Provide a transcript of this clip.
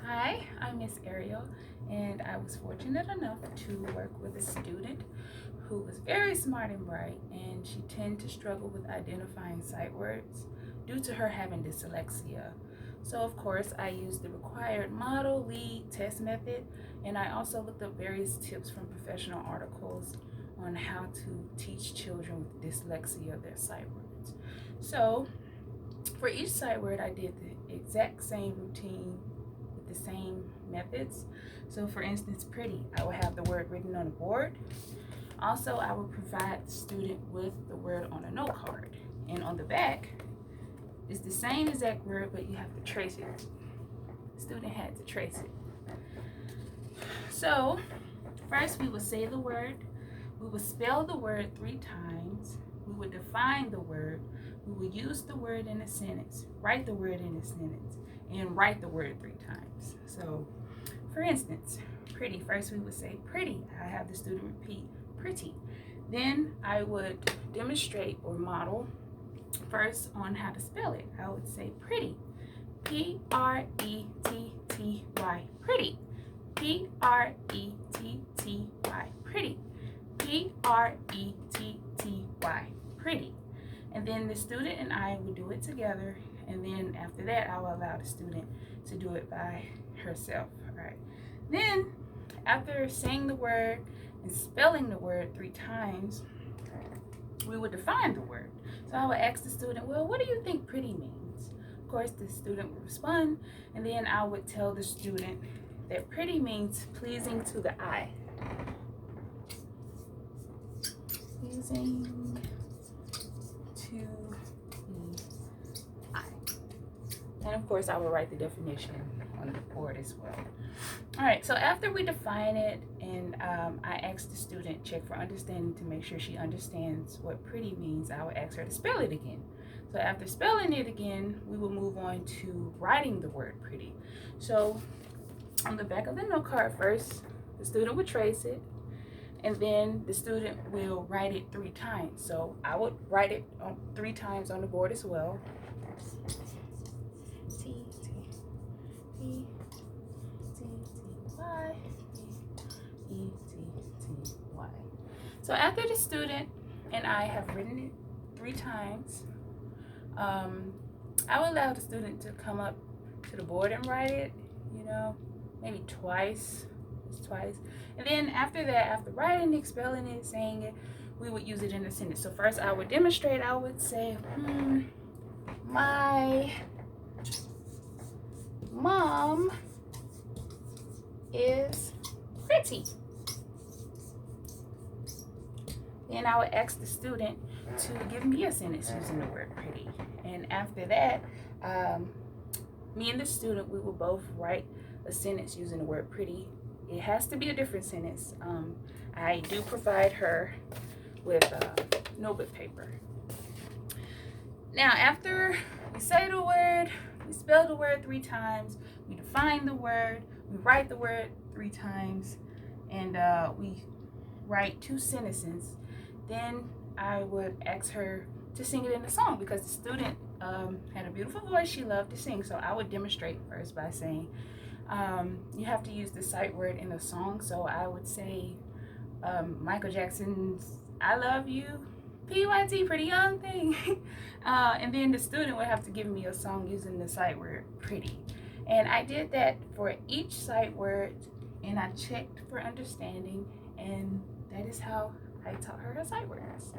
Hi, I'm Miss Ariel, and I was fortunate enough to work with a student who was very smart and bright, and she tended to struggle with identifying sight words due to her having dyslexia. So of course I used the required model, lead, test method, and I also looked up various tips from professional articles on how to teach children with dyslexia their sight words. So for each sight word I did the exact same routine with the same methods. So for instance, pretty, I will have the word written on a board. Also, I will provide the student with the word on a note card. And on the back, it's the same exact word, but you have to trace it. The student had to trace it. So first we will say the word, we will spell the word 3 times, we will define the word, we will use the word in a sentence, write the word in a sentence, and write the word 3 times. So for instance, pretty, first we would say pretty. I have the student repeat pretty. Then I would demonstrate or model first on how to spell it. I would say pretty, P-R-E-T-T-Y, pretty, P-R-E-T-T-Y, pretty, P-R-E-T-T-Y, pretty. And then the student and I would do it together, and then after that I will allow the student to do it by herself. All right. Then after saying the word and spelling the word 3 times, we would define the word. So I would ask the student, well, what do you think pretty means? Of course, the student would respond, and then I would tell the student that pretty means pleasing to the eye. Pleasing to the eye. And of course, I will write the definition on the board as well. All right, so after we define it and I ask the student, check for understanding to make sure she understands what pretty means, I would ask her to spell it again. So after spelling it again, we will move on to writing the word pretty. So on the back of the note card first, the student would trace it, and then the student will write it 3 times. So I would write it 3 times on the board as well. T-T-T-Y. So after the student and I have written it 3 times, I will allow the student to come up to the board and write it, maybe twice. And then after that, after writing it, spelling it, saying it, we would use it in a sentence. So first I would demonstrate. I would say, my mom is pretty. Then I would ask the student to give me a sentence using the word pretty. And after that, me and the student, we will both write a sentence using the word pretty. It has to be a different sentence. I do provide her with notebook paper. Now, after we say the word, we spell the word 3 times, we define the word, we write the word 3 times, and we write 2 sentences. Then I would ask her to sing it in the song because the student had a beautiful voice. She loved to sing. So I would demonstrate first by saying, you have to use the sight word in the song. So I would say Michael Jackson's I Love You, PYT, pretty young thing. And then the student would have to give me a song using the sight word pretty. And I did that for each sight word, and I checked for understanding, and that is how I taught her sight words.